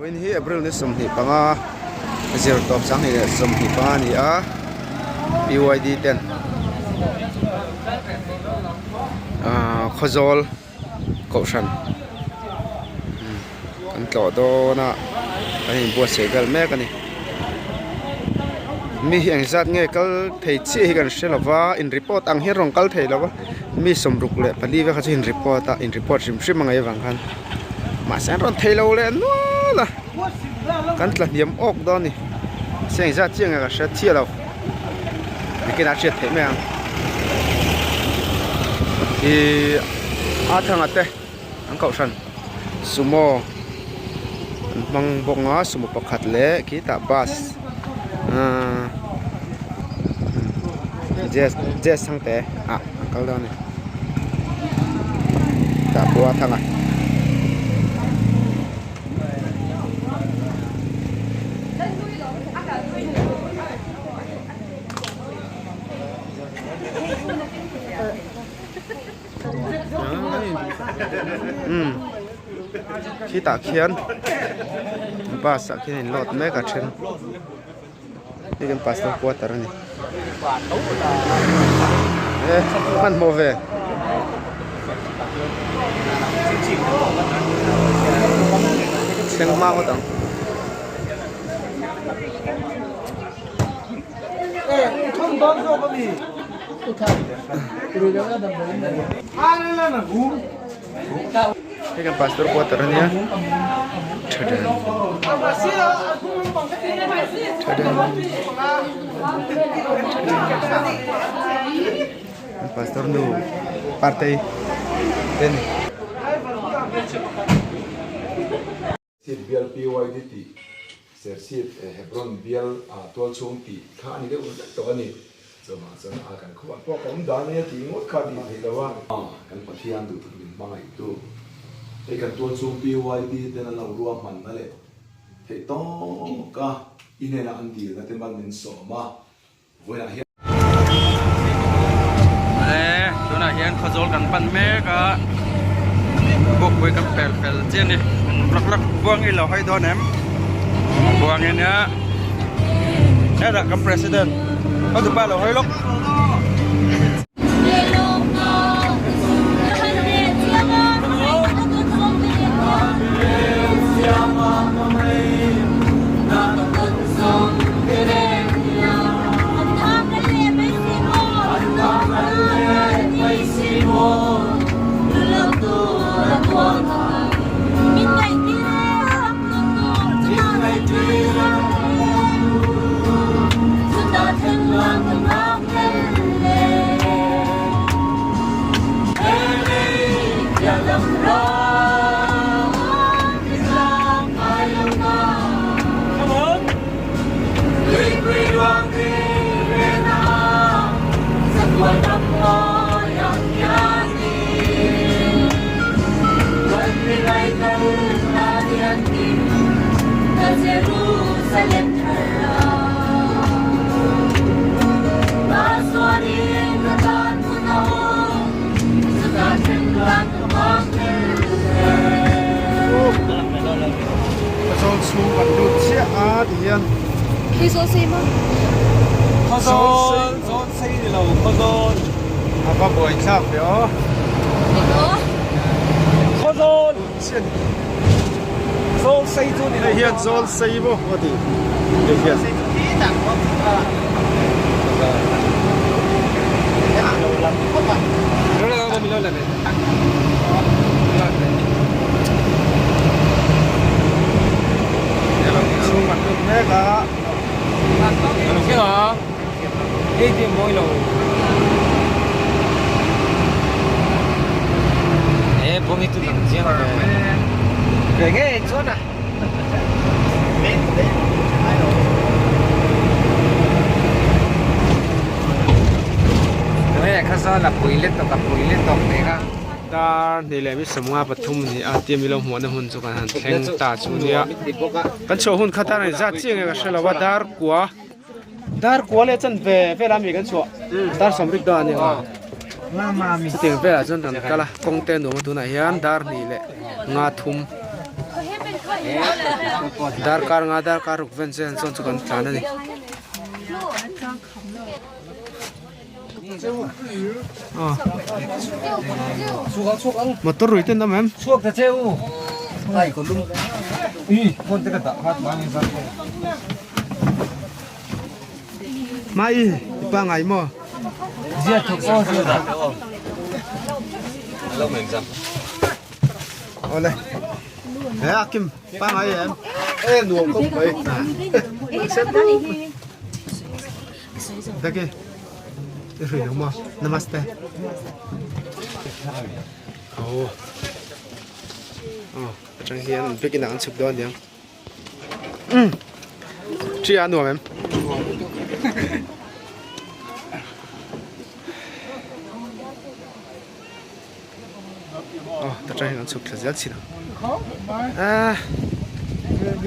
When he April ni sum hi panga zero top sang hi sum hi panga ni a PYD 10 khozol kausan kan tlo do na ani bo segal me kan ni mi hiang zat nge kal thei chi hi kan selawa in report ang hi rong kal thei lawa mi somruk le pali ve kha in report a in report sim sim mangai wang khan ma san ron thei lo le no la kan tla niam ok do ni seng zat chiang ga sha thi lo ni ke na che thei me ang i a thang ate ang kausan sumo mang bonga sumo pakhat le kita bas Jess sang te kal do ni ta bua thang a khi ta khian ba sa khi lot me ka chen ni kan pas to quarter ni man mo ve seng ma ko tang không đón vô cái gì ni kan pas to quarter ni ya Pastor nu partai den sit bial PYD ser sit Hebron bial tol chung ti kha ni de un to ani chama chan a kan khwa po kom dan ne ti ngot kha di thei lawa kan pathian du bin mangai tu ei kan tol chung PYD den la ruam man na le thei to ka inena an di na te man min so ma voina hi tuna hian khazol kan pan me ka bok boi kan pel chen ni lak buang i lo hai don em buang ni na da ka president ko tu ba lo hai lok Khazol say mo? Khazol say đi lâu Khazol apa boy chap yo Ito? Khazol chen Khazol say tu đi ai hian zol sei bo odi ai hian chung mặt được me ka Ano siya ha? Hindi mo ilaw bumi tu nang jiang Kaya nga eh, chua na Kaya khasa la puilet to ka teka dar ni le mi samwa pathum ni a ti mi lo hmu na hun chu kan han thleng ta chu nia kan cho hun khata nei za chiang ga shalawa dar kwa le chan ve la mi kan cho dar samrik da ni Mama mi ting ve la chon kan kala kong te no ma tu na hian dar ni le nga thum Darkar nga darkar rukven sen son chukan thana ni motor ruiten da mem suak ta cheu ai ko lum kon te ka ta hat bang sa mai pa ngai mo zia thok so zia da lâu mình ra ole akim pa ngai em nuông không vậy Dake rồi đúng không? Namaste. Trong hiện biết cái nào chụp đó đi. Chị ăn đồ em. Trong hiện chụp là rất xịn.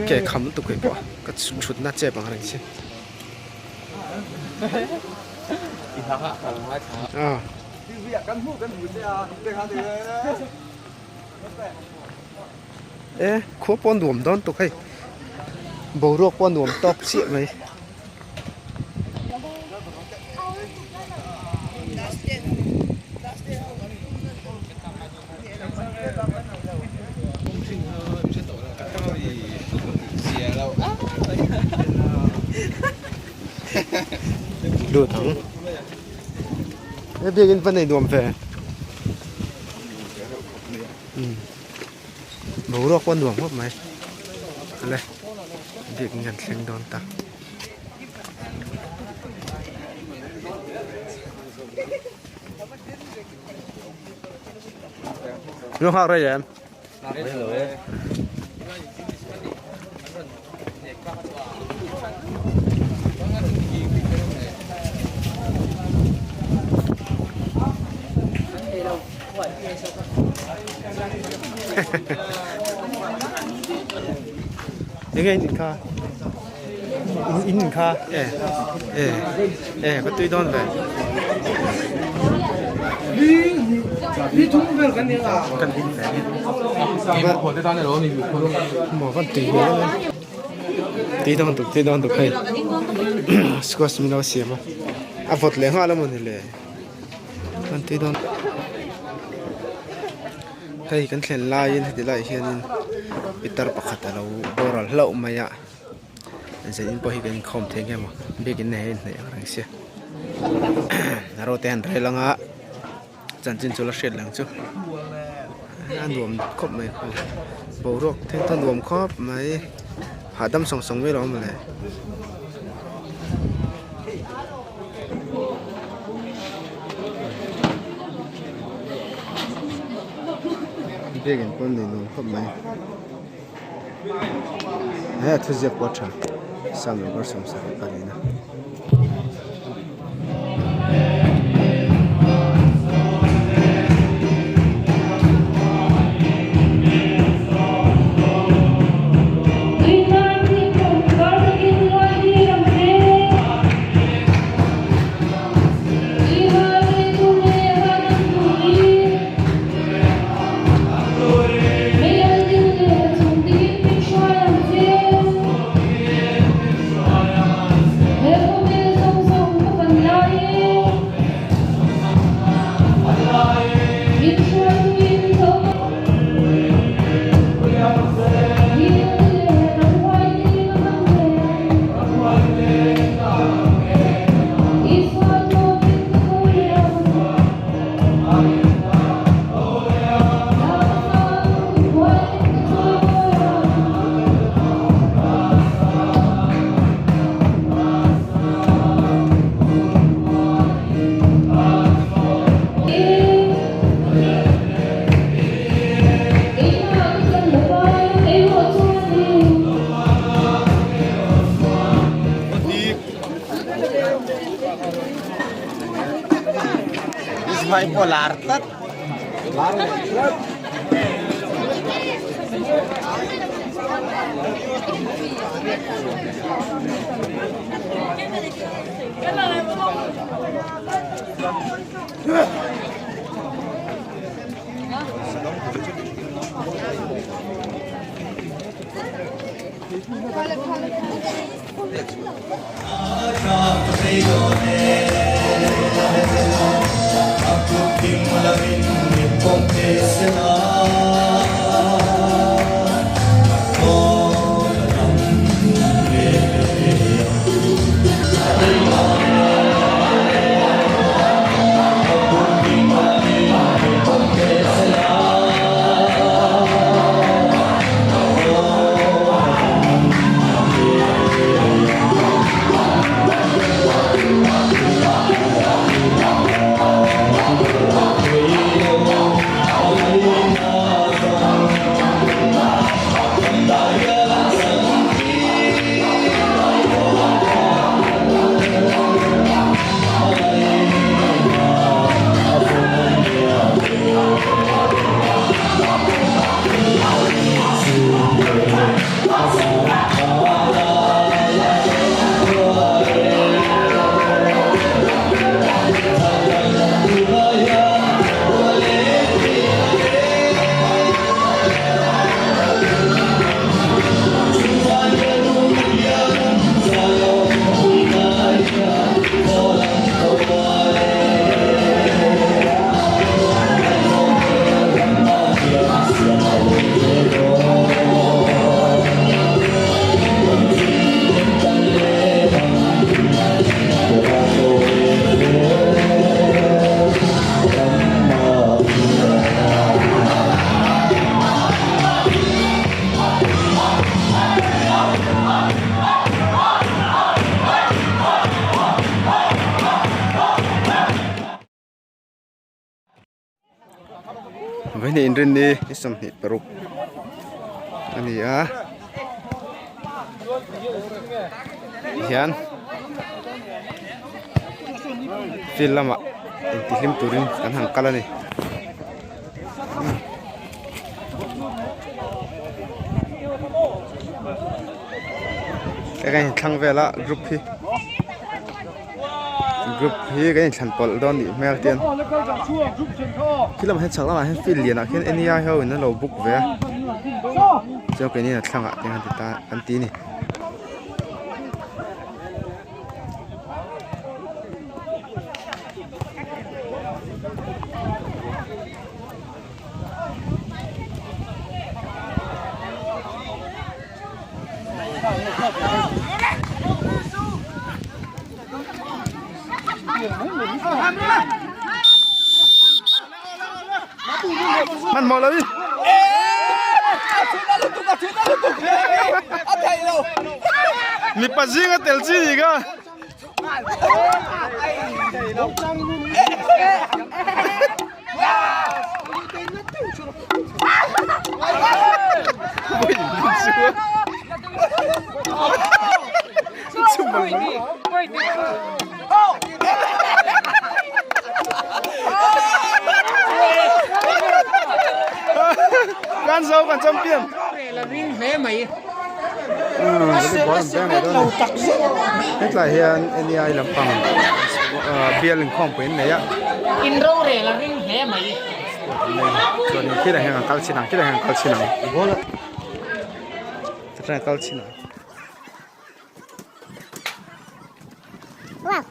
Cái khăm tụi cái bỏ, cái chút nát chế bằng hành xí. Khó pon đuồm đón tụi hay bầu ruột pon đuồm top xịn này đưa thẳng cái việc in vấn này đuồm về bố đó con đuồm hốt mày đây việc nhận sinh đón ta nó học đây em những cái nhìn kha in kha có tùy đón về đi thúng về cái này à cần đi về mà của cái này đó thì bỏ con tùy đón được hay squash mình đâu xí mà à vọt lấy hoa lắm mình lấy con tùy đón cái kan thlen lai in heti lai hianin pitar pakhat alo boral hlo maya anse in pohi kan khom theng ema begin nei nei rang sia aro ten relanga chanchin chola shet lang chu an duam khop mai khu borok theng tan duam khop mai hadam song song mai ro ma le begin pon ni no khop mai ha thuzia pocha sam no som sa kalina Vai polar tat Ini ini isam ni peruk. Ini ya. Yan. Film mak. Inti film turin kan hangkala ni. Cái thằng về là group hi cái thằng pol don đi mail tiền khi làm hết chắc là hết phil liền à khi anh ấy hiểu nó lâu book về cho cái này là thằng ạ tiếng anh ta anh tí này Man mau lagi. Ni pasti nggak telci juga. Gan sâu còn champion. Là riêng thế mày. Cái bóng đen này đó. Hết là hiện NEI làm bằng bia lên không bên này á. Intro này là riêng thế mày. Còn khi này hàng cao chi nào, khi này hàng cao chi nào. Bố là. Thật ra cao chi nào. Wow.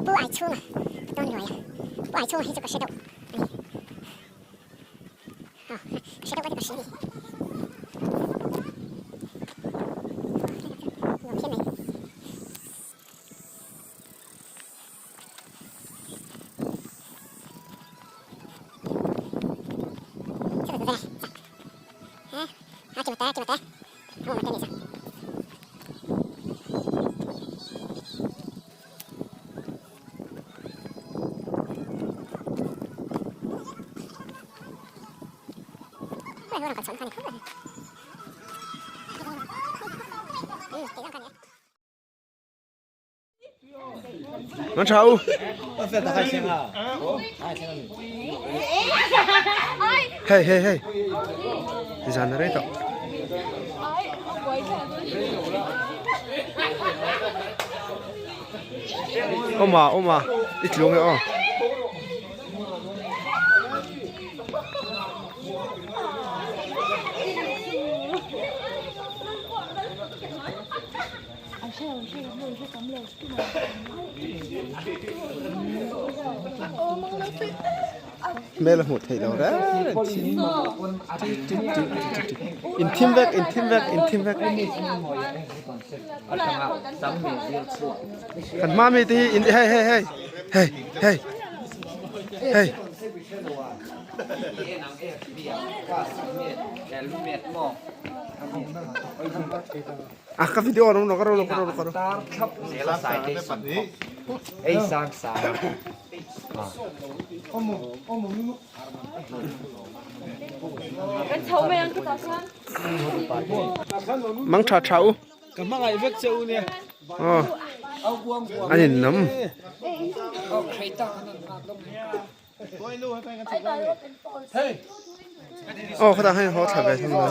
不爱出嘛，当然呀，不爱出嘛，这个石头，好，石头这个实力，有偏没？这个对不对？哎，好，这么带，这么带，好，我们这里上。orang kalson kan itu. Pegang kan ya. Nó sao? Hey hey hey. Đi ra đây tao. Oma, ít luôn rồi. Mẹ là một thầy đâu đó. In team work. Còn mami thì in hey. À cái video nó có đâu. Khắp sẽ là sai đây. Ấy sang sai. Mang chảo. Cái mang ai vết châu nè. Anh nhìn nấm. Cái ta hay họ thả về xong rồi.